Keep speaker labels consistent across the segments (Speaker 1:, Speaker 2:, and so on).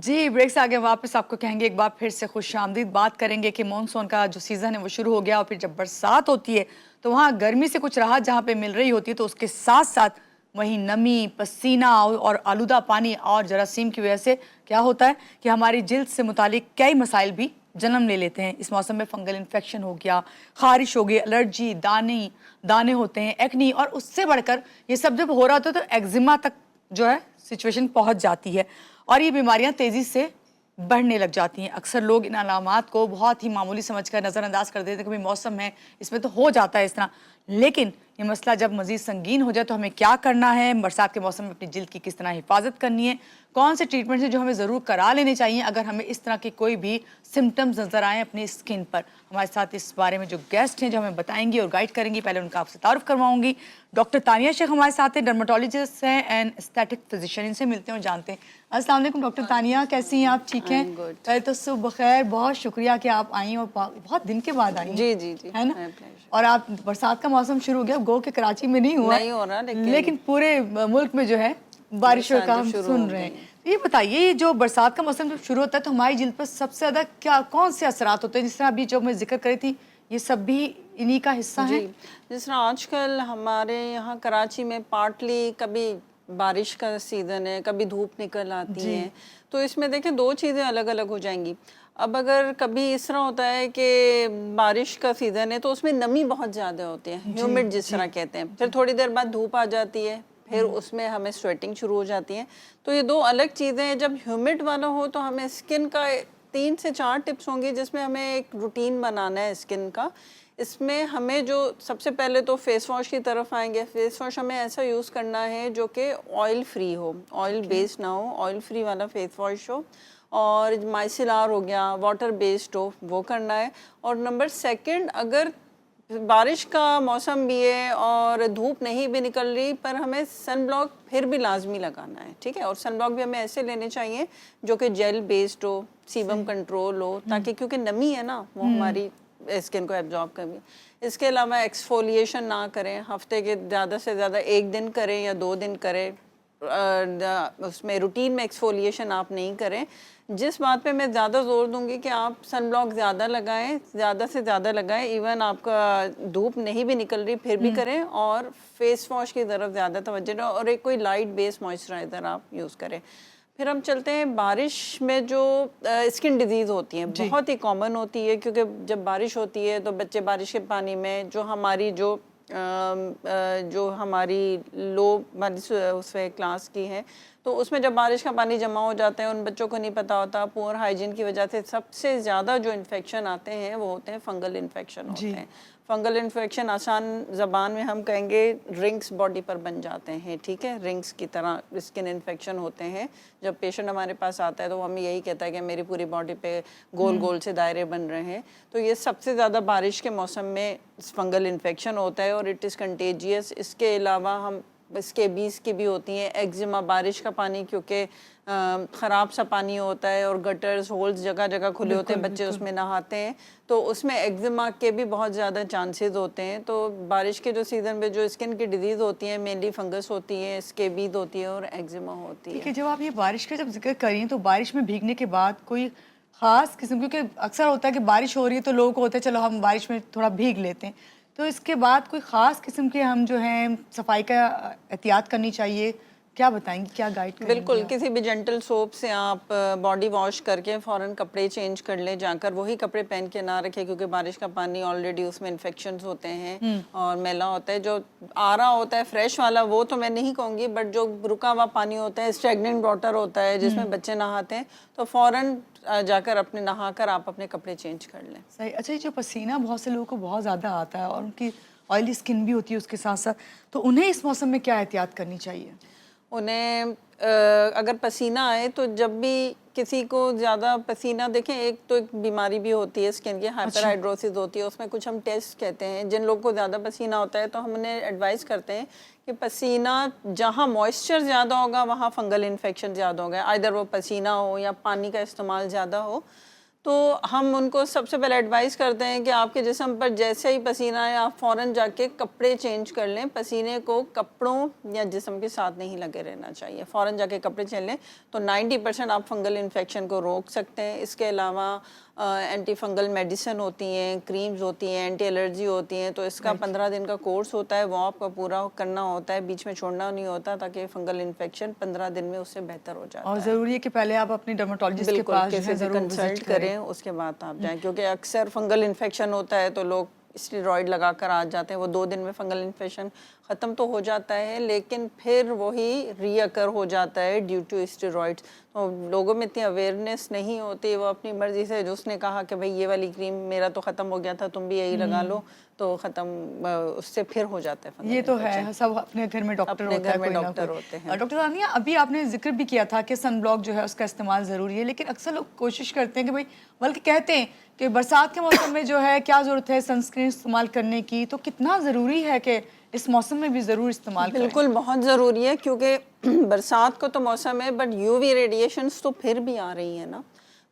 Speaker 1: जी, break से आगे वापस आपको कहेंगे एक बार फिर से खुशामदीद। बात करेंगे कि मानसून का जो सीज़न है वो शुरू हो गया और फिर जब बरसात होती है तो वहाँ गर्मी से कुछ राहत जहाँ पे मिल रही होती है, तो उसके साथ साथ वहीं नमी, पसीना और आलूदा पानी और जरासीम की वजह से क्या होता है कि हमारी जिल्द से मुतालिक कई मसाइल भी जन्म ले लेते हैं। इस मौसम में फंगल इन्फेक्शन हो गया, खारिश हो गई, एलर्जी, दाने होते हैं, एक्नी, और उससे बढ़कर ये सब जब हो रहा होता है तो एक्जिमा तक जो है सिचुएशन पहुंच जाती है और ये बीमारियां तेजी से बढ़ने लग जाती हैं। अक्सर लोग इन अलामात को बहुत ही मामूली समझकर नज़रअंदाज कर देते हैं कि भाई मौसम है, इसमें तो हो जाता है इस तरह। लेकिन ये मसला जब मज़ीद संगीन हो जाए तो हमें क्या करना है, बरसात के मौसम में अपनी जिल्द की किस तरह हिफाजत करनी है, कौन से ट्रीटमेंट है जो हमें ज़रूर करा लेने चाहिए अगर हमें इस तरह के कोई भी सिम्टम्स नज़र आएँ अपनी स्किन पर। हमारे साथ इस बारे में जो गेस्ट हैं जो हमें बताएंगी और गाइड करेंगी, पहले उनका आपसे तारुफ करवाऊंगी। डॉक्टर तानिया शेख हमारे साथ हैं, डर्माटोलॉजिस्ट हैं एंड एस्थेटिक फिजिशियन। इनसे मिलते हैं और जानते हैं। अस्सलाम वालेकुम डॉक्टर तानिया, कैसी हैं आप? ठीक हैं? पहले तो सुबह खैर, बहुत शुक्रिया कि आप आई और बहुत दिन के बाद आई।
Speaker 2: जी जी जी,
Speaker 1: है ना? और आप, बरसात का मौसम शुरू हो गया, गो के कराची में नहीं हुआ,
Speaker 2: नहीं हो रहा,
Speaker 1: लेकिन पूरे मुल्क में जो है बारिशों का हम सुन रहे हैं। ये बताइए, ये जो बरसात का मौसम जब शुरू होता है तो हमारी जिल्द पर सबसे ज्यादा क्या कौन से असरात होते हैं? जिस तरह अभी जो मैं जिक्र करी थी, ये सब भी इन्हीं का हिस्सा है।
Speaker 2: जिस तरह आजकल हमारे यहाँ कराची में पार्टली कभी बारिश का सीज़न है, कभी धूप निकल आती है, तो इसमें देखें दो चीज़ें अलग अलग हो जाएंगी। अब अगर कभी इस तरह होता है कि बारिश का सीज़न है तो उसमें नमी बहुत ज़्यादा होती है, ह्यूमिड जिस तरह कहते हैं, फिर थोड़ी देर बाद धूप आ जाती है, फिर उसमें हमें स्वेटिंग शुरू हो जाती है। तो ये दो अलग चीज़ें हैं। जब ह्यूमिड वाला हो तो हमें स्किन का 3 से 4 टिप्स होंगी जिसमें हमें एक रूटीन बनाना है स्किन का। इसमें हमें जो सबसे पहले तो फेस वॉश की तरफ आएंगे। फेस वॉश हमें ऐसा यूज़ करना है जो कि ऑयल फ्री हो, ऑयल बेस्ड ना हो, ऑयल फ्री वाला फेस वॉश हो, और माइसिलार हो गया, वाटर बेस्ड हो, वो करना है। और नंबर सेकंड, अगर बारिश का मौसम भी है और धूप नहीं भी निकल रही, पर हमें सन ब्लॉक फिर भी लाजमी लगाना है, ठीक है। और सन ब्लॉक भी हमें ऐसे लेने चाहिए जो कि जेल बेस्ड हो, सीबम कंट्रोल हो, ताकि क्योंकि नमी है ना वो हमारी स्किन को एब्जॉर्ब करें। इसके अलावा एक्सफोलिएशन ना करें, हफ्ते के ज़्यादा से ज़्यादा 1 दिन करें या 2 दिन करें, उसमें रूटीन में एक्सफोलिएशन आप नहीं करें। जिस बात पे मैं ज़्यादा ज़ोर दूंगी कि आप सन ब्लॉक ज़्यादा लगाएं, ज़्यादा से ज़्यादा लगाएं, इवन आपका धूप नहीं भी निकल रही फिर भी करें, और फेस वॉश की तरफ ज़्यादा तवज्जो दें, और एक कोई लाइट बेस मॉइस्चराइज़र आप यूज़ करें। फिर हम चलते हैं बारिश में जो स्किन डिजीज़ होती हैं, बहुत ही कॉमन होती है, क्योंकि जब बारिश होती है तो बच्चे बारिश के पानी में जो हमारी लो उसमें क्लास की है, तो उसमें जब बारिश का पानी जमा हो जाता है, उन बच्चों को नहीं पता होता, पुअर हाइजीन की वजह से सबसे ज़्यादा जो इन्फेक्शन आते हैं वो होते हैं फंगल इन्फेक्शन होते हैं। फंगल इन्फेक्शन आसान ज़बान में हम कहेंगे रिंग्स बॉडी पर बन जाते हैं, ठीक है, रिंग्स की तरह स्किन इन्फेक्शन होते हैं। जब पेशेंट हमारे पास आता है तो हमें यही कहता है कि मेरी पूरी बॉडी पे गोल गोल से दायरे बन रहे हैं। तो ये सबसे ज़्यादा बारिश के मौसम में फंगल इन्फेक्शन होता है और इट इज़ कंटेजियस। इसके अलावा हम स्केबीज़ की भी होती हैं, एक्जिमा, बारिश का पानी क्योंकि ख़राब सा पानी होता है और गटर्स होल्स जगह जगह खुले होते हैं, बच्चे उसमें नहाते हैं, तो उसमें एक्जिमा के भी बहुत ज़्यादा चांसेस होते हैं। तो बारिश के जो सीज़न में जो स्किन की डिजीज़ होती हैं, मेनली फंगस होती है, स्केबीज होती है और एक्जिमा होती है।
Speaker 1: ठीक है, जब आप ये बारिश का जब जिक्र करें तो बारिश में भीगने के बाद कोई ख़ास किस्म, क्योंकि अक्सर होता है कि बारिश हो रही है तो लोगों को होता है चलो हम बारिश में थोड़ा भीग लेते हैं, तो इसके बाद कोई ख़ास किस्म के हम जो हैं सफाई का एहतियात करनी चाहिए, क्या बताएंगी, क्या गाइड करेंगी?
Speaker 2: बिल्कुल, किसी भी जेंटल सोप से आप बॉडी वॉश करके फ़ौरन कपड़े चेंज कर लें जाकर, वही कपड़े पहन के ना रखें, क्योंकि बारिश का पानी ऑलरेडी उसमें इन्फेक्शंस होते हैं और मैला होता है। जो आ रहा होता है फ्रेश वाला वो तो मैं नहीं कहूँगी, बट जो रुका हुआ पानी होता है, स्टेगनेंट वाटर होता है जिसमें बच्चे नहाते हैं, तो फ़ौरन जाकर अपने नहाकर आप अपने कपड़े चेंज कर लें।
Speaker 1: सही। अच्छा, ये जो पसीना बहुत से लोगों को बहुत ज़्यादा आता है और उनकी ऑयली स्किन भी होती है उसके साथ साथ, तो उन्हें इस मौसम में क्या एहतियात करनी चाहिए?
Speaker 2: उन्हें अगर पसीना आए तो जब भी किसी को ज़्यादा पसीना, देखें एक तो एक बीमारी भी होती है स्किन की, हाइपरहाइड्रोसिस होती है, उसमें कुछ हम टेस्ट कहते हैं। जिन लोगों को ज़्यादा पसीना होता है तो हम उन्हें एडवाइस करते हैं कि पसीना जहाँ मॉइस्चर ज़्यादा होगा वहाँ फंगल इन्फेक्शन ज़्यादा होगा, आइदर वो पसीना हो या पानी का इस्तेमाल ज़्यादा हो। तो हम उनको सबसे पहले एडवाइस करते हैं कि आपके जिस्म पर जैसे ही पसीना आए आप फ़ौरन जाके कपड़े चेंज कर लें। पसीने को कपड़ों या जिस्म के साथ नहीं लगे रहना चाहिए, फ़ौरन जाके कपड़े चेंज लें तो 90% आप फंगल इन्फेक्शन को रोक सकते हैं। इसके अलावा एंटी फंगल मेडिसिन होती हैं, क्रीम्स होती हैं, एंटी एलर्जी होती हैं, तो इसका 15 दिन का कोर्स होता है, वो आपका पूरा करना होता है, बीच में छोड़ना नहीं होता, ताकि फंगल इन्फेक्शन 15 दिन में उससे बेहतर हो जाता है।
Speaker 1: और ज़रूरी है कि पहले आप अपनी डर्मेटोलॉजिस्ट के
Speaker 2: बिल्कुल,
Speaker 1: पास जो है
Speaker 2: किसी से
Speaker 1: ज़रूर
Speaker 2: कंसल्ट
Speaker 1: विजिट करें।
Speaker 2: करें, उसके बाद आप जाएं, क्योंकि अक्सर फंगल इन्फेक्शन होता है तो लोग स्टेरॉइड लगाकर आ जाते हैं। वो 2 दिन में फंगल इन्फेक्शन ख़त्म तो हो जाता है, लेकिन फिर वही रीअकर हो जाता है ड्यू टू स्टेरॉइड्स। तो लोगों में इतनी अवेयरनेस नहीं होती, वो अपनी मर्ज़ी से, जो उसने कहा कि भाई ये वाली क्रीम मेरा तो ख़त्म हो गया था, तुम भी यही लगा लो, तो ख़त्म, उससे फिर हो जाता है फंगल
Speaker 1: ये तो
Speaker 2: इन्फेक्शन।
Speaker 1: है, सब अपने घर में डॉक्टर
Speaker 2: अपने
Speaker 1: होता है,
Speaker 2: घर में
Speaker 1: कोई ना
Speaker 2: डॉक्टर
Speaker 1: कोई।
Speaker 2: होते हैं।
Speaker 1: डॉक्टर तानिया, अभी आपने जिक्र भी किया था कि सन ब्लॉक जो है उसका इस्तेमाल ज़रूरी है, लेकिन अक्सर लोग कोशिश करते हैं कि भाई, बल्कि कहते हैं कि बरसात के मौसम में जो है क्या ज़रूरत है सनस्क्रीन इस्तेमाल करने की, तो कितना ज़रूरी है कि इस मौसम में भी ज़रूर इस्तेमाल करें?
Speaker 2: बिल्कुल बहुत ज़रूरी है, क्योंकि बरसात का तो मौसम है, बट यूवी रेडिएशंस तो फिर भी आ रही है ना,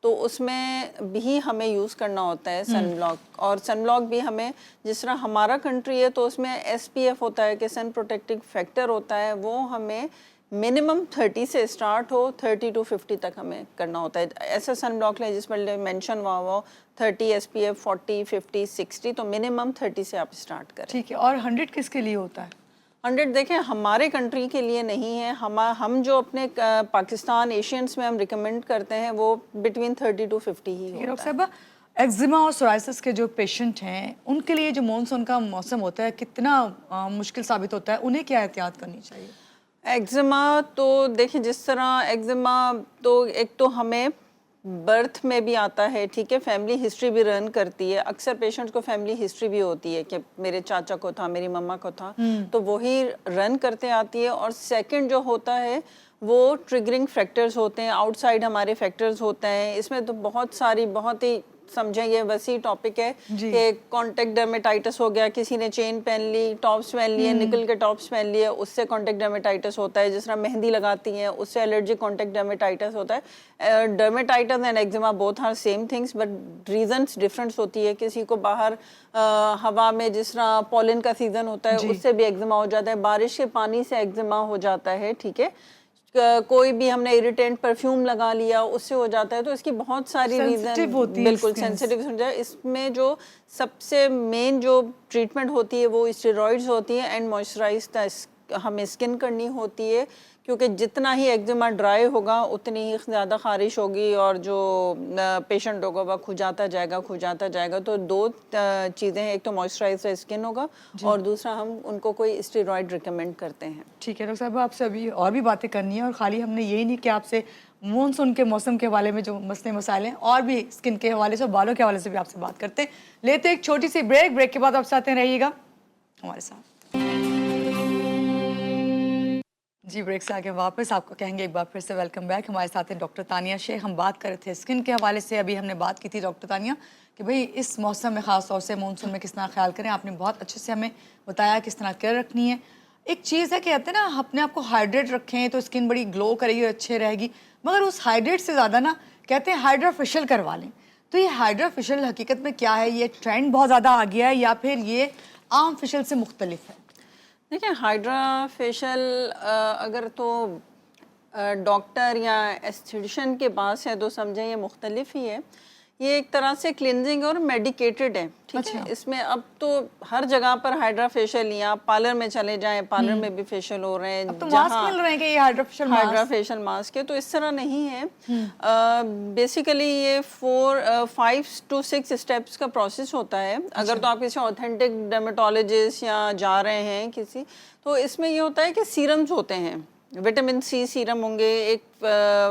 Speaker 2: तो उसमें भी हमें यूज़ करना होता है सन ब्लॉक। और सन ब्लॉक भी हमें, जिस तरह हमारा कंट्री है तो उसमें SPF होता है कि सन प्रोटेक्टिव फैक्टर होता है, वो हमें मिनिमम 30 से स्टार्ट हो, 30 to 50 तक हमें करना होता है। ऐसा सन ब्लॉक है जिसमें मेंशन हुआ हो 30 SPF 40 50 60, तो मिनिमम 30 से आप स्टार्ट करें।
Speaker 1: ठीक है, और 100 किसके लिए होता है?
Speaker 2: 100 देखें हमारे कंट्री के लिए नहीं है, हम जो अपने पाकिस्तान एशियंस में हम रिकमेंड करते हैं वो बिटवीन 30 to 50 ही
Speaker 1: डॉक्टर
Speaker 2: होता है।
Speaker 1: साहब, एक्जिमा और सोराइसिस के जो पेशेंट हैं उनके लिए जो मॉनसून का मौसम होता है कितना मुश्किल साबित होता है, उन्हें क्या एहतियात करनी चाहिए?
Speaker 2: एक्जिमा तो देखिए, जिस तरह एक्जिमा तो एक तो हमें बर्थ में भी आता है, ठीक है, फैमिली हिस्ट्री भी रन करती है। अक्सर पेशेंट्स को फैमिली हिस्ट्री भी होती है कि मेरे चाचा को था, मेरी मम्मा को था, तो वही रन करते आती है। और सेकंड जो होता है वो ट्रिगरिंग फैक्टर्स होते हैं, आउटसाइड हमारे फैक्टर्स होते हैं। इसमें तो बहुत सारी, बहुत ही समझें ये वसी टॉपिक है कि कॉन्टेक्ट डर्मेटाइटिस हो गया, किसी ने चेन पहन ली, टॉप्स पहन लिए, निकल के टॉप्स पहन लिए, उससे कॉन्टेक्ट डर्मेटाइटिस होता है। जिस तरह मेहंदी लगाती हैं उससे एलर्जी कॉन्टेक्ट डर्मेटाइटिस होता है। Dermatitis and eczema both are same things, but reasons difference होती है। किसी को बाहर हवा में, जिस तरह पॉलन का सीजन होता है, उससे भी एक्जिमा हो जाता है, बारिश के पानी से एक्जिमा हो जाता है, ठीक है, कोई भी हमने इरिटेंट परफ्यूम लगा लिया उससे हो जाता है। तो इसकी बहुत सारी रीजन, बिल्कुल सेंसिटिव हो जाए। इसमें जो सबसे मेन जो ट्रीटमेंट होती है वो स्टेरॉइड्स होती है एंड मॉइस्चराइज हमें स्किन करनी होती है, क्योंकि जितना ही एक्जिमा ड्राई होगा उतनी ही ज़्यादा खारिश होगी और जो पेशेंट होगा वह खुजाता जाएगा। तो 2 चीज़ें हैं, एक तो मॉइस्चराइज स्किन होगा और दूसरा हम उनको कोई स्टेरॉइड रिकमेंड करते हैं।
Speaker 1: ठीक है डॉक्टर साहब, आपसे अभी और भी बातें करनी है, और खाली हमने यही नहीं कि आपसे मानसून के मौसम के हवाले में जो मसले मसाइल हैं, और भी स्किन के हवाले से, बालों के हवाले से भी आपसे बात करते हैं। लेते एक छोटी सी ब्रेक के बाद आप साथ रहिएगा हमारे साथ। जी, ब्रेक से आके वापस आपको कहेंगे एक बार फिर से वेलकम बैक। हमारे साथ हैं डॉक्टर तानिया शेख। हम बात कर रहे थे स्किन के हवाले से, अभी हमने बात की थी डॉक्टर तानिया कि भाई इस मौसम में, ख़ास तौर से मानसून में किस तरह ख्याल करें। आपने बहुत अच्छे से हमें बताया किस तरह केयर रखनी है। एक चीज़ है, कहते हैं ना, अपने आप को हाइड्रेट रखें तो स्किन बड़ी ग्लो करेगी और अच्छे रहेगी, मगर उस हाइड्रेट से ज़्यादा ना कहते हैं हाइड्रा फेशियल करवा लें। तो ये हाइड्रा फेशियल हकीकत में क्या है? ये ट्रेंड बहुत ज़्यादा आ गया है या फिर ये आम फेशियल से मुख्तलिफ है?
Speaker 2: देखिए, हाइड्रा फेशियल अगर तो डॉक्टर या एस्थेटिशियन के पास है तो समझें ये मुख्तलिफ ही है। ये एक तरह से क्लिनजिंग और मेडिकेटेड है, ठीक है। इसमें अब तो हर जगह पर हाइड्रा फेशियल, या आप पार्लर में चले जाएं, पार्लर में भी फेशियल हो रहे हैं।
Speaker 1: अब तो मास्क मिल रहे हैं कि ये हाइड्रा फेशियल
Speaker 2: मास्क है, तो इस तरह नहीं है। बेसिकली ये 5 to 6 स्टेप्स का प्रोसेस होता है। अगर तो आप किसी ऑथेंटिक डर्मेटोलॉजिस्ट या जा रहे हैं किसी, तो इसमें ये होता है कि सीरम्स होते हैं, विटामिन सी सीरम होंगे, एक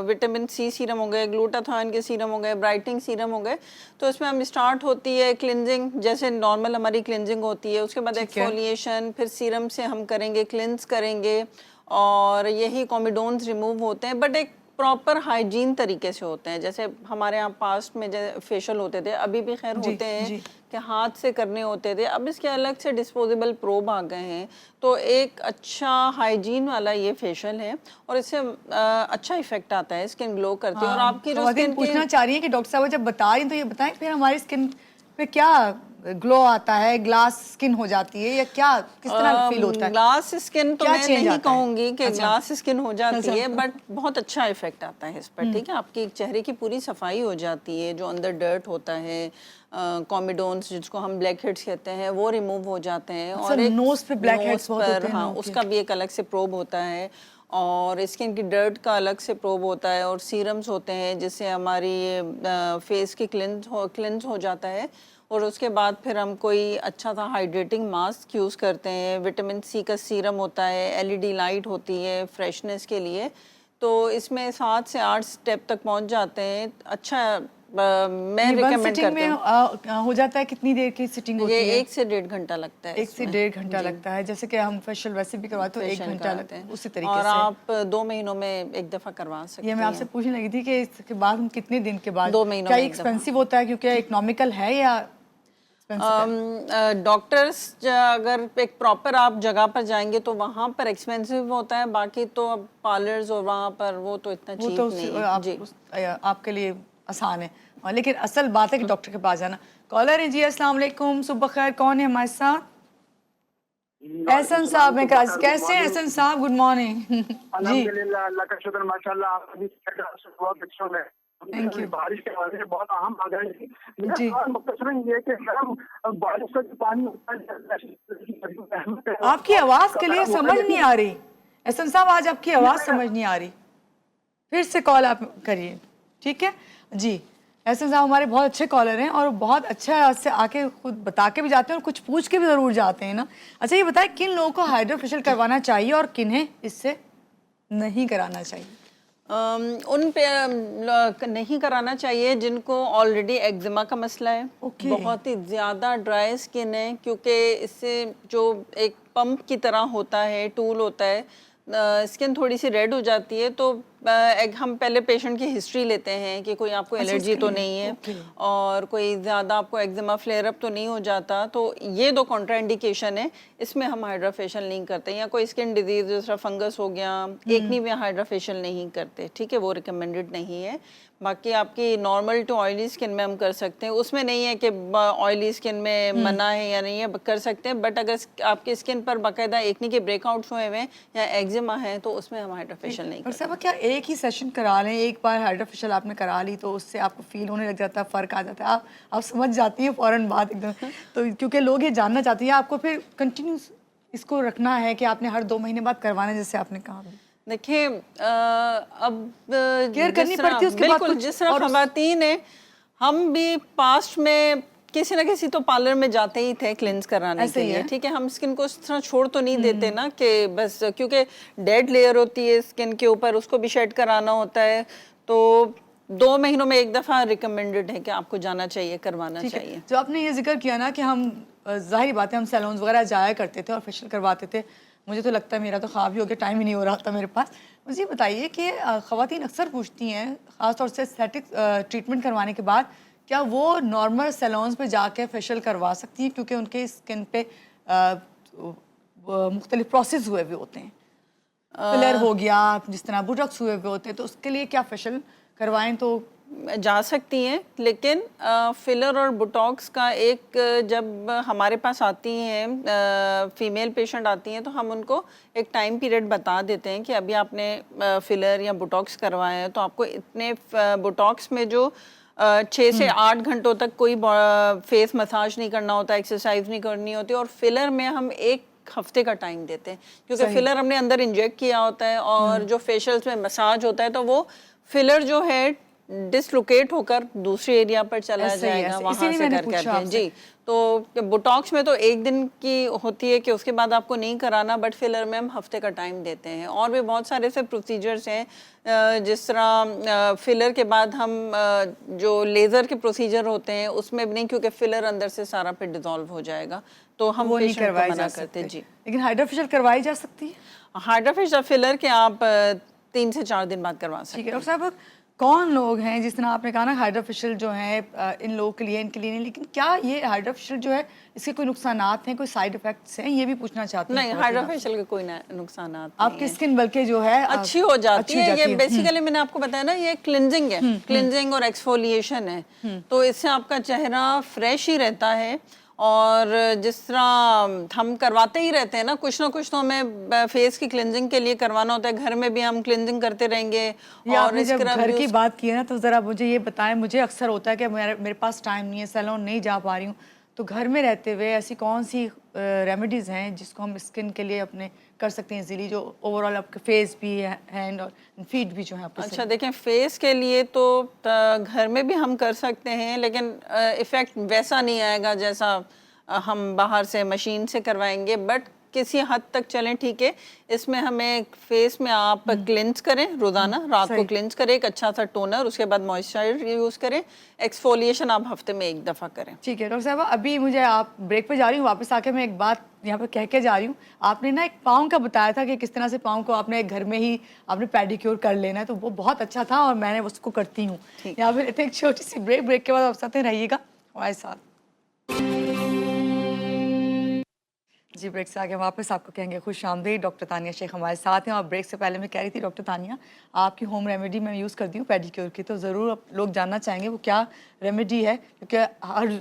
Speaker 2: विटामिन सी सीरम हो गए, ग्लूटाथाइन के सीरम हो गए, ब्राइटनिंग सीरम हो गए। तो इसमें हम स्टार्ट होती है क्लिनजिंग, जैसे नॉर्मल हमारी क्लिनजिंग होती है, उसके बाद एक्सफोलिएशन, फिर सीरम से हम करेंगे, क्लिनज करेंगे, और यही कॉमिडोन्स रिमूव होते हैं। बट एक प्रॉपर हाइजीन तरीके से होते हैं। जैसे हमारे यहाँ पास्ट में फेशियल होते थे, अभी भी खैर होते हैं कि हाथ से करने होते थे, अब इसके अलग से डिस्पोजेबल प्रोब आ गए हैं। तो एक अच्छा हाइजीन वाला ये फेशियल है और इससे अच्छा इफेक्ट आता है, स्किन ग्लो करती है। और आपकी जो स्किन
Speaker 1: पूछना चाह रही है कि डॉक्टर साहब जब बता रही हैं तो ये बताएं फिर हमारी स्किन पे क्या ग्लो आता है, ग्लास स्किन हो जाती है या क्या, किस तरह फील होता है?
Speaker 2: ग्लास स्किन तो मैं नहीं कहूंगी कि
Speaker 1: अच्छा।
Speaker 2: ग्लास स्किन हो जाती है, बट बहुत अच्छा इफेक्ट आता है इस पर। ठीक है, आपकी चेहरे की पूरी सफाई हो जाती है, जो अंदर डर्ट होता है, कॉमिडोन्स जिसको हम ब्लैक हेड्स कहते हैं, वो रिमूव हो जाते हैं। और एक
Speaker 1: नोज पे ब्लैक हेड्स बहुत होते हैं,
Speaker 2: हाँ, उसका भी एक अलग से प्रोब होता है और स्किन की डर्ट का अलग से प्रोब होता है और सीरम्स होते हैं जिससे हमारी फेस की क्लिनज हो जाता है। और उसके बाद फिर हम कोई अच्छा सा हाइड्रेटिंग मास्क यूज़ करते हैं। विटामिन सी का सीरम होता है, एलईडी लाइट होती है फ्रेशनेस के लिए। तो इसमें 7 से 8 स्टेप तक पहुंच जाते हैं। अच्छा, मैं रिकमेंड करती हूँ।
Speaker 1: हो जाता है कितनी देर की सिटिंग होती है?
Speaker 2: ये 1 से 1.5 घंटा लगता है।
Speaker 1: 1 से 1.5 घंटा लगता है। जैसे कि हम फेशियल वैसे भी करवाते हैं तो 1 घंटा लगता है, उसी तरीके
Speaker 2: और
Speaker 1: से।
Speaker 2: आप 2 महीनों में एक दफ़ा करवा सकते हैं।
Speaker 1: ये मैं आपसे पूछने लगी थी कि इसके बाद हम कितने दिन के बाद,
Speaker 2: 2 महीनों
Speaker 1: क्या
Speaker 2: में
Speaker 1: एक्सपेंसिव होता है क्योंकि इकोनॉमिकल है या
Speaker 2: डॉक्टर्स अगर एक प्रॉपर आप जगह पर जाएंगे तो वहाँ पर एक्सपेंसिव होता है, बाकी तो अब पार्लर्स और वहाँ पर वो तो इतना चीप
Speaker 1: तो
Speaker 2: नहीं है। जी,
Speaker 1: आपके लिए आसान है, लेकिन असल बात है कि डॉक्टर के पास जाना। कॉलर है जी, अस्सलाम वालेकुम, सुबह खैर, कौन है हमारे साथ? एहसन साहब हैं कराची। कैसे हैं एहसन साहब? Good morning. जी,
Speaker 3: अल्हम्दुलिल्लाह, अल्लाह का शुक्र, माशाल्लाह। आप भी बहुत अच्छे हैं।
Speaker 1: Thank you.
Speaker 3: बारिश के वजह से बहुत अहम आ गई थी। मेरा
Speaker 1: जी।
Speaker 3: सवाल मुख्तसरन ये है कि हम बारिश का जो पानी होता है,
Speaker 1: आपकी आवाज क्लियर समझ नहीं आ रही एहसन साहब, आज आपकी आवाज समझ नहीं आ रही। फिर से कॉल आप करिए, ठीक है जी। एहसन साहब हमारे बहुत अच्छे कॉलर हैं और बहुत अच्छा से आके खुद बता के भी जाते हैं और कुछ पूछ के भी ज़रूर जाते हैं ना। अच्छा ये बताएं किन लोगों को हाइड्रोफेशियल करवाना चाहिए और किन्हें इससे नहीं कराना चाहिए?
Speaker 2: उन पे नहीं कराना चाहिए जिनको ऑलरेडी एक्जिमा का मसला है, बहुत ही ज़्यादा ड्राई स्किन है, क्योंकि इससे जो एक पंप की तरह होता है, टूल होता है, स्किन थोड़ी सी रेड हो जाती है। तो हम पहले पेशेंट की हिस्ट्री लेते हैं कि कोई आपको एलर्जी तो नहीं है और कोई ज़्यादा आपको एक्जिमा फ्लेयर अप तो नहीं हो जाता। तो ये 2 कॉन्ट्राइंडिकेशन है, इसमें हम हाइड्रा फेशियल नहीं करते। या कोई स्किन डिजीज जैसा फंगस हो गया, एक्नी में हाइड्रा फेशियल नहीं करते, ठीक है, वो रिकमेंडेड नहीं है। बाकी आपकी नॉर्मल टू ऑयली स्किन में हम कर सकते हैं, उसमें नहीं है कि ऑयली स्किन में मना है या नहीं है, कर सकते हैं। बट अगर आपकी स्किन पर बाकायदा एक्नी के ब्रेकआउट्स हुए हुए या एक्जिमा है तो उसमें हम हाइड्रा फेशियल नहीं करते।
Speaker 1: क्या एक ही सेशन करा लें, एक बार हाइड्रोफेशियल आपने करा ली तो उससे आपको फील होने लग जाता है, फ़र्क आ जाता है, आप समझ जाती हैं फ़ौरन बात एकदम। तो क्योंकि लोग ये जानना चाहते हैं, आपको फिर कंटिन्यूस इसको रखना है कि आपने हर 2 महीने बाद करवाना है, जैसे आपने कहा?
Speaker 2: देखिए, अब
Speaker 1: केयर करनी पड़ती है उसके बाद।
Speaker 2: बिल्कुल, जिस तरह खवातीन है, हम भी पास्ट में किसी ना किसी तो पार्लर में जाते ही थे क्लिंस कराने के लिए, ठीक है। हम स्किन को इस तरह छोड़ तो नहीं देते ना कि बस, क्योंकि डेड लेयर होती है स्किन के ऊपर, उसको भी शेड कराना होता है। तो 2 महीनों में एक दफ़ा रिकमेंडेड है कि आपको जाना चाहिए, करवाना चाहिए।
Speaker 1: जो आपने ये जिक्र किया ना कि हम जाहिर बात है हम सैलून्स वगैरह जाया करते थे और फेशियल करवाते थे, मुझे तो लगता है मेरा तो ख्वाब ही हो गया, टाइम ही नहीं हो रहा था मेरे पास। मुझे बताइए कि ख़वातीन अक्सर पूछती हैं ख़ासतौर से एस्थेटिक ट्रीटमेंट करवाने के बाद, क्या वो नॉर्मल सैलून्स पे जाके फेशियल करवा सकती हैं क्योंकि उनके स्किन पे मुख्तलिफ प्रोसेस हुए हुए होते हैं, फिलर हो गया, जिस तरह बोटॉक्स हुए हुए होते हैं, तो उसके लिए क्या फेशियल करवाएं? तो
Speaker 2: जा सकती हैं, लेकिन फिलर और बोटॉक्स का एक, जब हमारे पास आती हैं फीमेल पेशेंट आती हैं तो हम उनको एक टाइम पीरियड बता देते हैं कि अभी आपने फिलर या बोटॉक्स करवाया है तो आपको इतने बोटॉक्स में जो 6 से 8 घंटों तक कोई फेस मसाज नहीं करना होता, एक्सरसाइज नहीं करनी होती। और फिलर में हम 1 हफ्ते का टाइम देते हैं, क्योंकि फिलर हमने अंदर इंजेक्ट किया होता है और जो फेशियल्स में मसाज होता है तो वो फिलर जो है डिसलोकेट होकर दूसरे एरिया पर चला जाएगा, वहाँ से करके। जी, तो बोटॉक्स में तो 1 दिन की होती है कि उसके बाद आपको नहीं कराना, बट फिलर में हम हफ्ते का टाइम देते हैं। और भी बहुत सारे ऐसे प्रोसीजर्स हैं, जिस तरह फिलर के बाद हम जो लेज़र के प्रोसीजर होते हैं उसमें भी नहीं, क्योंकि फिलर अंदर से सारा फिर डिजॉल्व हो जाएगा, तो हम
Speaker 1: वो नहीं करवाया जा सकते। जी, लेकिन हाइड्रोफेशियल करवाई जा सकती है।
Speaker 2: हाइड्रोफेशियल फिलर के आप 3 से 4 दिन बाद करवा सकते
Speaker 1: ठीक
Speaker 2: हैं।
Speaker 1: है डॉक्टर साहब, कौन लोग हैं, जिस तरह आपने कहा ना हाइड्रोफेशियल जो है इन लोगों के लिए, इनके लिए नहीं, लेकिन क्या ये हाइड्रोफेशियल जो है इसके कोई नुकसानात हैं, कोई साइड इफेक्ट्स हैं, ये भी पूछना चाहती हूँ।
Speaker 2: नहीं, हाइड्रोफेशियल के कोई नुकसान नहीं
Speaker 1: आपकी
Speaker 2: है।
Speaker 1: स्किन बल्कि जो है
Speaker 2: अच्छी हो जाती है। ये बेसिकली मैंने आपको बताया ना, ये क्लिनजिंग है, क्लिनजिंग और एक्सफोलिएशन है, तो इससे आपका चेहरा फ्रेश ही रहता है। और जिस तरह हम करवाते ही रहते हैं ना कुछ तो हमें फेस की क्लिनजिंग के लिए करवाना होता है, घर में भी हम क्लिनजिंग करते रहेंगे।
Speaker 1: ये
Speaker 2: और
Speaker 1: आपने जब घर की बात की है ना, तो ज़रा मुझे ये बताएं, मुझे अक्सर होता है कि मेरे पास टाइम नहीं है, सैलून नहीं जा पा रही हूँ, तो घर में रहते हुए ऐसी कौन सी रेमेडीज़ हैं जिसको हम स्किन के लिए अपने कर सकते हैं इजीली, जो ओवरऑल आपके फेस भी, हैंड और फीट भी जो है आपके
Speaker 2: अच्छा देखें, फेस के लिए तो घर में भी हम कर सकते हैं, लेकिन इफ़ेक्ट वैसा नहीं आएगा जैसा हम बाहर से मशीन से करवाएंगे, बट किसी हद तक चलें, ठीक है। इसमें हमें फेस में आप क्लिंस करें रोज़ाना, रात को क्लिंस करें, एक अच्छा सा टोनर, उसके बाद मॉइस्चराइजर यूज़ करें, एक्सफोलिएशन आप हफ्ते में 1 दफ़ा करें।
Speaker 1: ठीक है डॉक्टर साहब, अभी मुझे आप ब्रेक पे जा रही हूँ, वापस आके मैं एक बात यहाँ पे कह के जा रही हूँ। आपने ना एक पाँव का बताया था कि किस तरह से पाँव को आपने घर में ही आपने पेडिक्योर कर लेना है, तो वो बहुत अच्छा था और मैंने उसको करती हूँ। यहाँ पे लेते हैं एक छोटी सी ब्रेक के बाद आप साथ रहिएगा हमारे साथ। जी, ब्रेक से आगे वापस आपको कहेंगे खुश आमदीद। डॉक्टर तानिया शेख हमारे साथ हैं और ब्रेक से पहले मैं कह रही थी डॉक्टर तानिया, आपकी होम रेमेडी मैं यूज़ करती हूँ पेडिक्योर की, तो ज़रूर लोग जानना चाहेंगे वो क्या रेमेडी है, क्योंकि हर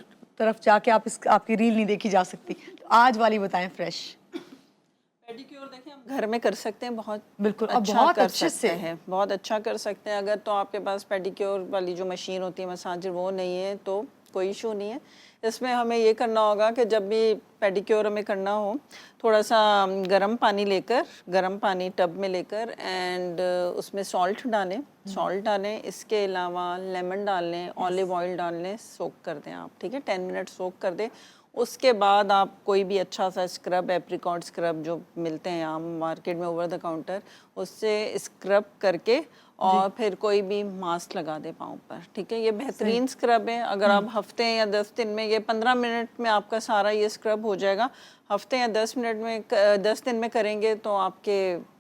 Speaker 1: तरफ जाके आपकी रील नहीं देखी जा सकती, तो आज वाली बताएं फ्रेश।
Speaker 2: पेडिक्योर देखिए हम घर में कर सकते हैं, बहुत
Speaker 1: बिल्कुल,
Speaker 2: अच्छा
Speaker 1: बहुत
Speaker 2: कर
Speaker 1: अच्छे
Speaker 2: सकते
Speaker 1: से
Speaker 2: हैं, बहुत अच्छा कर सकते हैं। अगर तो आपके पास पेडिक्योर वाली जो मशीन होती है मसाजर, वो नहीं है तो कोई इशू नहीं है। इसमें हमें ये करना होगा कि जब भी पेडिक्योर हमें करना हो, थोड़ा सा गर्म पानी लेकर, गर्म पानी टब में लेकर एंड उसमें सॉल्ट डालें, इसके अलावा लेमन डाल लें, ऑलिव ऑयल डाल लें, सोक कर दें आप, ठीक है, 10 मिनट सोक कर दें। उसके बाद आप कोई भी अच्छा सा स्क्रब, एप्रिकॉट स्क्रब जो मिलते हैं आम मार्केट में ओवर द काउंटर, उससे स्क्रब करके और फिर कोई भी मास्क लगा दे पाँव पर, ठीक है। ये बेहतरीन स्क्रब है। अगर आप हफ्ते या 10 दिन में, ये 15 मिनट में आपका सारा ये स्क्रब हो जाएगा। हफ्ते या 10 मिनट में 10 दिन में करेंगे तो आपके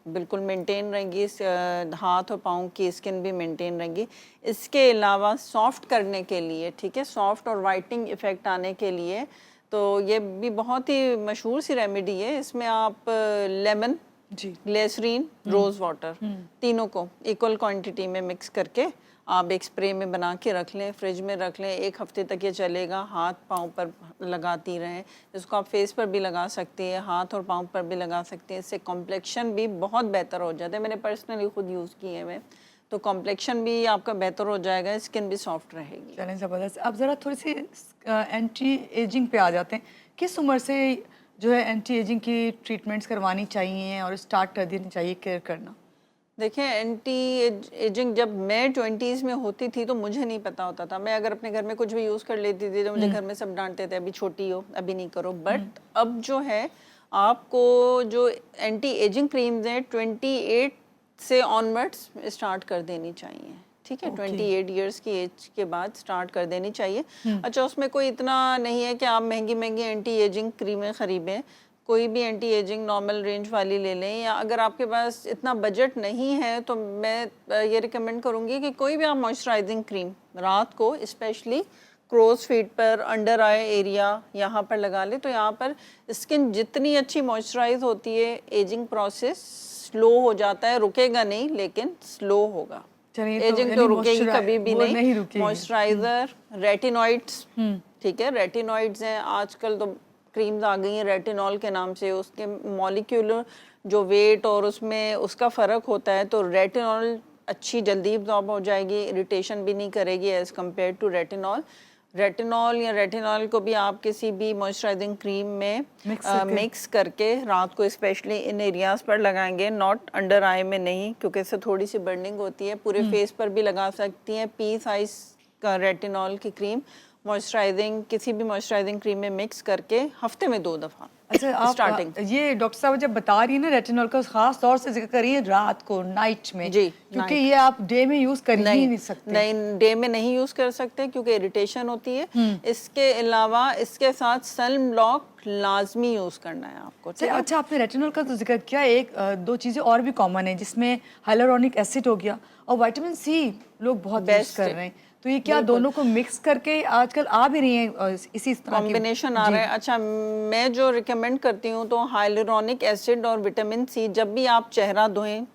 Speaker 2: बिल्कुल मेंटेन रहेंगी, हाथ और पाँव की स्किन भी मेंटेन रहेंगी। इसके अलावा सॉफ्ट करने के लिए, ठीक है, सॉफ्ट और वाइटनिंग इफ़ेक्ट आने के लिए, तो ये भी बहुत ही मशहूर सी रेमेडी है। इसमें आप लेमन, ग्लिसरीन, रोज़ वाटर, तीनों को इक्वल क्वांटिटी में मिक्स करके आप एक स्प्रे में बना के रख लें, फ्रिज में रख लें, 1 हफ्ते तक ये चलेगा। हाथ पाँव पर लगाती रहें, इसको आप फेस पर भी लगा सकती है, हाथ और पाँव पर भी लगा सकती हैं। इससे कॉम्प्लेक्शन भी बहुत बेहतर हो जाता है, मैंने पर्सनली खुद यूज़ किए हैं मैं, तो कॉम्प्लेक्शन भी आपका बेहतर हो जाएगा, स्किन भी सॉफ्ट रहेगी।
Speaker 1: चलें, ज़बरदस्त। अब ज़रा थोड़ी सी एंटी एजिंग पे आ जाते हैं। किस उम्र से जो है एंटी एजिंग की ट्रीटमेंट्स करवानी चाहिए और स्टार्ट कर देनी चाहिए केयर करना?
Speaker 2: देखिए, एंटी एजिंग जब मैं 20s में होती थी तो मुझे नहीं पता होता था। मैं अगर अपने घर में कुछ भी यूज़ कर लेती थी तो मुझे घर में सब डांटते थे, अभी छोटी हो, अभी नहीं करो। बट अब जो है आपको जो एंटी एजिंग क्रीम्स हैं 28 से ऑनवर्ड्स स्टार्ट कर देनी चाहिए, ठीक है। 28 इयर्स की एज के बाद स्टार्ट कर देनी चाहिए। अच्छा, उसमें कोई इतना नहीं है कि आप महंगी महंगी एंटी एजिंग क्रीमें ख़रीदें, कोई भी एंटी एजिंग नॉर्मल रेंज वाली ले लें, या अगर आपके पास इतना बजट नहीं है तो मैं ये रिकमेंड करूँगी कि कोई भी आप मॉइस्चराइजिंग क्रीम रात को स्पेशली क्रोज फीट पर, अंडर आई एरिया, यहाँ पर लगा ले, तो यहाँ पर स्किन जितनी अच्छी मॉइस्चराइज होती है, एजिंग प्रोसेस स्लो हो जाता है, रुकेगा नहीं लेकिन स्लो होगा। एजिंग तो रुकेगी कभी भी नहीं। मॉइस्चराइजर, रेटिनॉइड्स, ठीक है, रेटिनॉइड्स हैं आजकल तो क्रीम्स आ गई हैं रेटिनॉल के नाम से, उसके मॉलिक्यूलर जो वेट और उसमें उसका फ़र्क होता है, तो रेटिनॉल अच्छी जल्दी एब्जॉर्ब हो जाएगी, इरिटेशन भी नहीं करेगी as compare to retinol. Retinol या रेटिनॉल को भी आप किसी भी मॉइस्चराइजिंग क्रीम में मिक्स करके रात को स्पेशली इन एरियाज़ पर लगाएंगे, नॉट अंडर आई में नहीं, क्योंकि इससे थोड़ी सी बर्निंग होती है। पूरे फेस पर भी लगा सकती हैं। पी साइज का रेटिनॉल की क्रीम मॉइस्चराइजिंग किसी भी मॉइस्चराइजिंग क्रीम में मिक्स करके हफ्ते में 2 दफ़ा।
Speaker 1: अच्छा, आप
Speaker 2: स्टार्टिंग
Speaker 1: ये डॉक्टर साहब जब बता रही है ना रेटिनॉल का, खास तौर से जिक्र करिए रात को, नाइट में
Speaker 2: जी,
Speaker 1: क्योंकि ये आप डे में यूज कर ही नहीं सकते।
Speaker 2: नहीं, डे में नहीं यूज कर सकते क्योंकि इरिटेशन होती है। इसके अलावा इसके साथ सन ब्लॉक लाजमी यूज़ करना है आपको, ठीक है?
Speaker 1: अच्छा, आपने रेटिनॉल का तो जिक्र किया, एक दो चीज़ें और भी कॉमन है जिसमें हाइलुरोनिक एसिड हो गया और विटामिन सी लोग बहुत यूज
Speaker 2: Best
Speaker 1: कर
Speaker 2: है।
Speaker 1: रहे हैं, तो ये क्या दोनों को मिक्स करके आजकल आ भी रही है इसी तरह की
Speaker 2: कॉम्बिनेशन आ रहा है। अच्छा, मैं जो रिकमेंड करती हूँ तो हाइलुरोनिक एसिड और विटामिन सी, जब भी आप चेहरा धोएं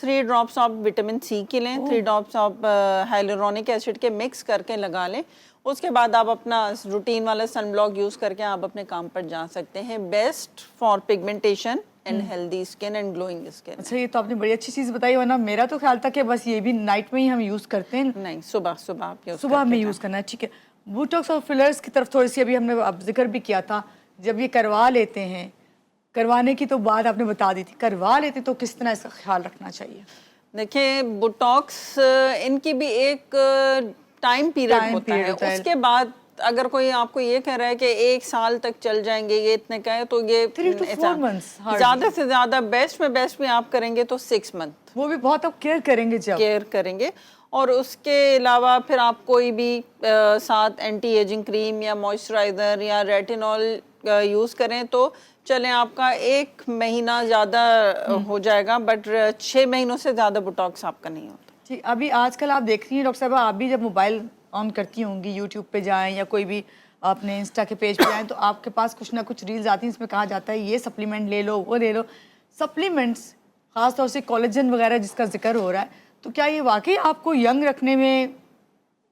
Speaker 2: 3 ड्रॉप्स ऑफ विटामिन सी के लें, 3 ड्रॉप्स ऑफ हाइलुरोनिक एसिड के मिक्स करके लगा लें। उसके बाद आप अपना रूटीन वाला सन ब्लॉक यूज़ करके आप अपने काम पर जा सकते हैं। Best for pigmentation and healthy skin and glowing skin.
Speaker 1: अच्छा, ये तो आपने बड़ी अच्छी चीज़ बताई, वरना मेरा तो ख्याल था कि बस ये भी नाइट में ही हम यूज़ करते हैं,
Speaker 2: नहीं, सुबह सुबह आप यूज़
Speaker 1: सुबह में यूज़ करना है, ठीक है। बोटॉक्स और फिलर्स की तरफ थोड़ी सी अभी हमने अब जिक्र भी किया था, जब ये करवा लेते हैं, करवाने की तो बात आपने बता दी थी, करवा लेते तो किस तरह इसका ख्याल रखना चाहिए?
Speaker 2: देखिए, बोटॉक्स इनकी भी एक टाइम पीरियड होता है। उसके बाद अगर कोई आपको ये कह रहा है कि 1 साल तक चल जाएंगे, ये इतने का है, तो ये
Speaker 1: 3 to 4 months
Speaker 2: ज़्यादा से ज़्यादा बेस्ट में बेस्ट में आप करेंगे तो 6 मंथ,
Speaker 1: वो भी बहुत आप केयर करेंगे जब
Speaker 2: केयर करेंगे। और उसके अलावा फिर आप कोई भी साथ एंटी एजिंग क्रीम या मॉइस्चराइज़र या रेटिनॉल यूज़ करें तो चलें, आपका 1 महीना ज़्यादा हो जाएगा, बट 6 महीनों से ज़्यादा बोटॉक्स आपका नहीं होता।
Speaker 1: ठीक, अभी आजकल आप देख रही हैं डॉक्टर साहब, आप भी जब मोबाइल ऑन करती होंगी, यूट्यूब पे जाएं या कोई भी अपने इंस्टा के पेज पे जाएं, तो आपके पास कुछ ना कुछ रील्स आती हैं, इसमें कहा जाता है ये सप्लीमेंट ले लो, वो ले लो। सप्लीमेंट्स खासतौर से कोलेजन वगैरह जिसका जिक्र हो रहा है, तो क्या ये वाकई आपको यंग रखने में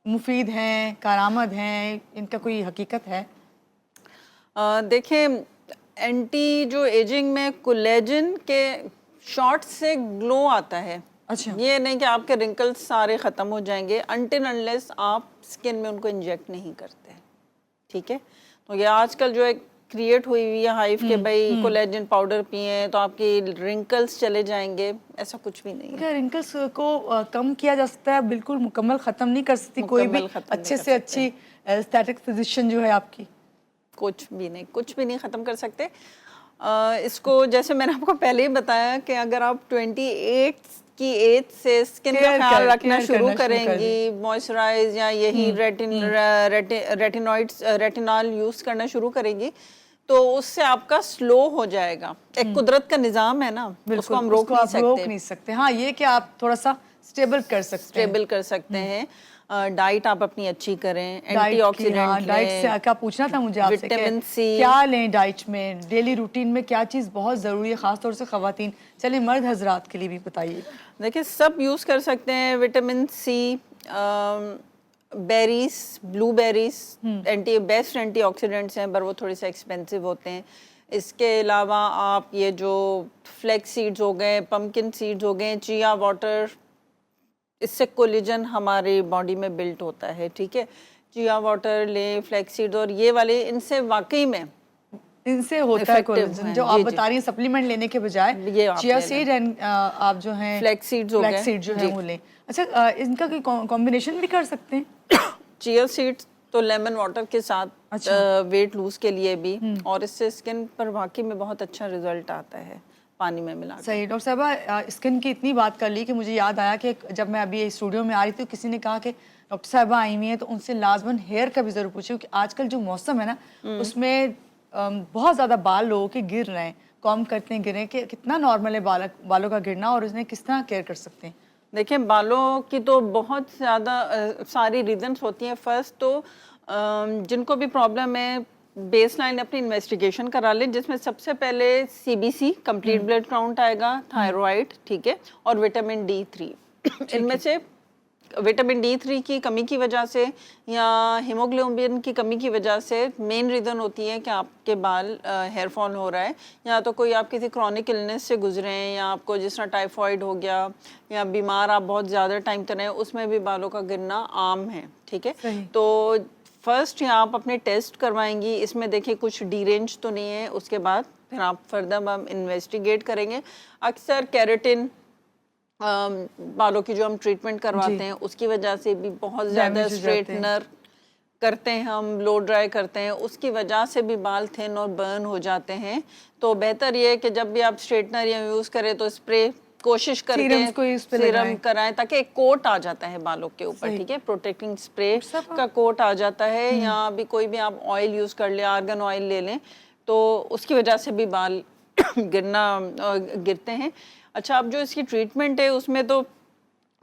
Speaker 1: मुफीद हैं, कारआमद हैं, इनका कोई हकीकत है?
Speaker 2: देखिए, एंटी जो एजिंग में कोलेजन के शॉट से ग्लो आता है।
Speaker 1: अच्छा,
Speaker 2: ये नहीं कि आपके रिंकल्स सारे ख़त्म हो जाएंगे अनटिल अनलेस आप स्किन में उनको इंजेक्ट नहीं करते, ठीक है? तो ये आजकल जो एक क्रिएट हुई हुई है हाइव के भाई कोलेजन पाउडर पिए तो आपकी रिंकल्स चले जाएंगे, ऐसा कुछ भी नहीं है।
Speaker 1: क्या रिंकल्स को कम किया जा सकता है? बिल्कुल मुकम्मल ख़त्म नहीं कर सकती कोई भी अच्छे से अच्छी एस्थेटिक फिजिशियन जो है आपकी?
Speaker 2: कुछ भी नहीं, कुछ भी नहीं ख़त्म कर सकते। इसको जैसे मैंने आपको पहले ही बताया कि अगर आप 28 की एज से स्किन का ख्याल रखना शुरू करेंगी, मॉइस्चराइज या यही रेटिनॉल यूज़ करना शुरू करेंगी, तो उससे आपका स्लो हो जाएगा। एक कुदरत का निज़ाम है ना, उसको हम रोक नहीं सकते।
Speaker 1: हाँ, ये कि आप थोड़ा सा स्टेबल कर सकते हैं।
Speaker 2: डाइट आप अपनी अच्छी करें, एंटीऑक्सीडेंट
Speaker 1: डाइट से क्या पूछना था मुझे आपसे,
Speaker 2: विटामिन सी
Speaker 1: क्या लें डाइट में, डेली रूटीन में क्या चीज़ बहुत ज़रूरी है खासतौर से ख़वातीन, चलिए मर्द हजरात के लिए भी बताइए।
Speaker 2: देखिए, सब यूज़ कर सकते हैं vitamin C, berries, blueberries best antioxidants हैं, पर वो थोड़े से एक्सपेंसिव होते हैं। इसके अलावा आप ये जो फ्लैक्स सीड्स हो गए, पम्पकिन सीड्स हो गए, चिया वाटर, इससे कोलेजन हमारे बॉडी में बिल्ट होता है, ठीक है? चिया वाटर ले, फ्लैक्स सीड्स और ये वाले, इनसे वाकई में
Speaker 1: इनसे होता है कोलेजन, जो आप बता रही हैं सप्लीमेंट लेने के बजाय चिया सीड एंड आप जो हैं
Speaker 2: फ्लैक्स सीड्स
Speaker 1: जो है वो लें। अच्छा, इनका कोई कॉम्बिनेशन भी कर सकते हैं?
Speaker 2: चिया सीड्स तो लेमन वाटर के साथ वेट लूज के लिए भी, और इससे स्किन पर वाकई में बहुत अच्छा रिजल्ट आता है पानी में मिला।
Speaker 1: सही। डॉक्टर साहबा, स्किन की इतनी बात कर ली कि मुझे याद आया कि जब मैं अभी स्टूडियो में आ रही थी, किसी ने कहा कि डॉक्टर साहबा आई हुई हैं तो उनसे लाजमन हेयर का भी ज़रूर पूछिए, क्योंकि आजकल जो मौसम है ना उसमें बहुत ज़्यादा बाल लोगों के गिर रहे हैं, कॉम करते हैं, गिर रहे हैं, कि कितना नॉर्मल है बालों का गिरना और उसने किस तरह केयर कर सकते हैं?
Speaker 2: देखिए, बालों की तो बहुत ज़्यादा सारी रीजंस होती हैं। फर्स्ट तो जिनको भी प्रॉब्लम है, बेसलाइन अपनी इन्वेस्टिगेशन करा ले, जिसमें सबसे पहले CBC कंप्लीट ब्लड काउंट आएगा, थायराइड, ठीक है, और विटामिन D3। इनमें से विटामिन D3 की कमी की वजह से या हीमोग्लोबिन की कमी की वजह से मेन रीज़न होती है कि आपके बाल हेयर फॉल हो रहा है, या तो कोई आप किसी क्रॉनिक इलनेस से गुजरे हैं, या आपको जिस तरह टाइफॉइड हो गया, या बीमार आप बहुत ज़्यादा टाइम तक रहे, उसमें भी बालों का गिरना आम है, ठीक है? तो फर्स्ट यहाँ आप अपने टेस्ट करवाएंगी, इसमें देखिए कुछ डीरेंज तो नहीं है, उसके बाद फिर आप फर्दर हम इन्वेस्टिगेट करेंगे। अक्सर केराटिन बालों की जो हम ट्रीटमेंट करवाते हैं उसकी वजह से भी बहुत ज़्यादा स्ट्रेटनर करते हैं, हम लो ड्राई करते हैं, उसकी वजह से भी बाल थिन और बर्न हो जाते हैं। तो बेहतर ये है कि जब भी आप स्ट्रेटनर या यूज़ करें तो स्प्रे कोशिश करके
Speaker 1: Serums को इस पे
Speaker 2: सीरम
Speaker 1: लगाएं।
Speaker 2: कराएं ताकि एक कोट आ जाता है बालों के ऊपर,
Speaker 1: सही।
Speaker 2: ठीक है, प्रोटेक्टिंग स्प्रे
Speaker 1: सब
Speaker 2: का कोट आ जाता है, या अभी कोई भी आप ऑयल यूज कर ले, आर्गन ऑयल ले लें, तो उसकी वजह से भी बाल गिरते हैं। अच्छा, अब जो इसकी ट्रीटमेंट है उसमें तो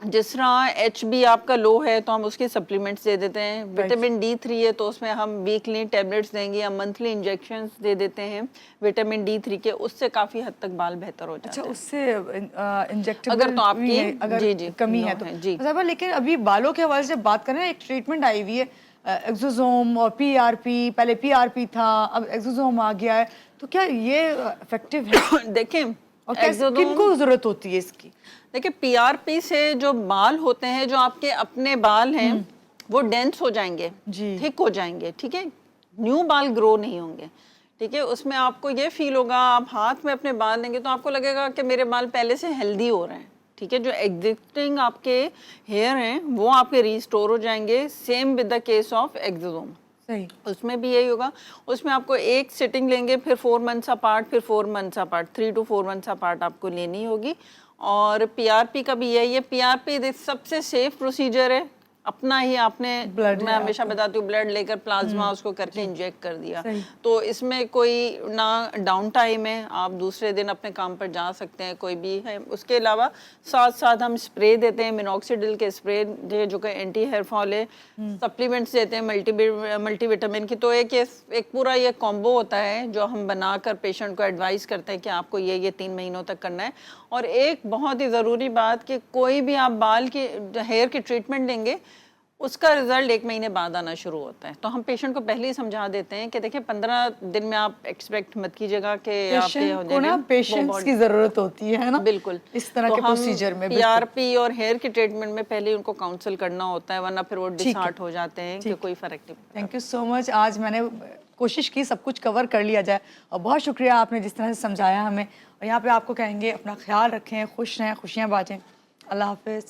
Speaker 2: जिस तरह HB आपका लो है तो हम उसके सप्लीमेंट्स दे देते हैं, विटामिन D3 है तो उसमें हम वीकली टैबलेट्स देंगे या मंथली इंजेक्शंस दे देते हैं विटामिन D3 के, उससे काफ़ी हद तक बाल बेहतर हो जाते
Speaker 1: अच्छा,
Speaker 2: हैं।
Speaker 1: उससे इंजेक्टेबल
Speaker 2: अगर तो आपकी
Speaker 1: अगर
Speaker 2: जी
Speaker 1: कमी
Speaker 2: लो
Speaker 1: है तो
Speaker 2: जी।
Speaker 1: साहिबा, लेकिन अभी बालों के हवाले से बात करें, एक ट्रीटमेंट आई हुई है एक्सोसोम और PRP, पहले PRP था, अब एक्सोसोम आ गया है, तो क्या ये इफेक्टिव है?
Speaker 2: देखें,
Speaker 1: और किनको जरूरत होती है इसकी?
Speaker 2: देखिए, PRP से जो बाल होते हैं, जो आपके अपने बाल हैं, वो डेंस हो जाएंगे,
Speaker 1: जी।
Speaker 2: थिक हो जाएंगे, ठीक है, न्यू बाल ग्रो नहीं होंगे, ठीक है। उसमें आपको ये फील होगा, आप हाथ में अपने बाल लेंगे तो आपको लगेगा कि मेरे बाल पहले से हेल्दी हो रहे हैं, ठीक है, जो एग्जिस्टिंग आपके हेयर हैं वो आपके रिस्टोर हो जाएंगे। Same with the case of exosome,
Speaker 1: सही।
Speaker 2: उसमें भी यही होगा। उसमें आपको एक सिटिंग लेंगे, फिर 4 मंथ्स अपार्ट, फिर 4 months apart, 3 to 4 months apart आपको लेनी होगी। और PRP का भी यही है। PRP सबसे सेफ प्रोसीजर है, अपना ही आपने, मैं हमेशा बताती हूँ, ब्लड लेकर प्लाज्मा उसको करके इंजेक्ट कर दिया, तो इसमें कोई ना डाउन टाइम है, आप दूसरे दिन अपने काम पर जा सकते हैं, कोई भी है। उसके अलावा साथ साथ हम स्प्रे देते हैं, मिनॉक्सिडिल के स्प्रे जो कि एंटी हेयर फॉल है, सप्लीमेंट्स देते हैं मल्टीविटामिन की। तो एक पूरा ये कॉम्बो होता है जो हम बनाकर पेशेंट को एडवाइस करते हैं कि आपको ये 3 महीनों तक करना है। और एक बहुत ही ज़रूरी बात कि कोई भी आप बाल की हेयर की ट्रीटमेंट लेंगे, उसका रिजल्ट 1 महीने बाद आना शुरू होता है। तो हम पेशेंट को पहले ही समझा देते हैं कि देखिए 15 दिन में आप एक्सपेक्ट मत कीजिएगा कि आपके
Speaker 1: पेशेंट्स की जरूरत होती है ना,
Speaker 2: बिल्कुल
Speaker 1: इस तरह
Speaker 2: तो
Speaker 1: के प्रोसीजर में।
Speaker 2: PRP और हेयर की ट्रीटमेंट में पहले उनको काउंसल करना होता है, वरना फिर वो डिसहार्ट हो जाते हैं कि कोई फर्क नहीं पड़ता।
Speaker 1: Thank you so much. आज मैंने कोशिश की सब कुछ कवर कर लिया जाए, और बहुत शुक्रिया आपने जिस तरह से समझाया हमें। और यहाँ पे आपको कहेंगे अपना ख्याल रखें, खुश रहें, खुशियाँ बांटें। अल्लाह हाफिज़।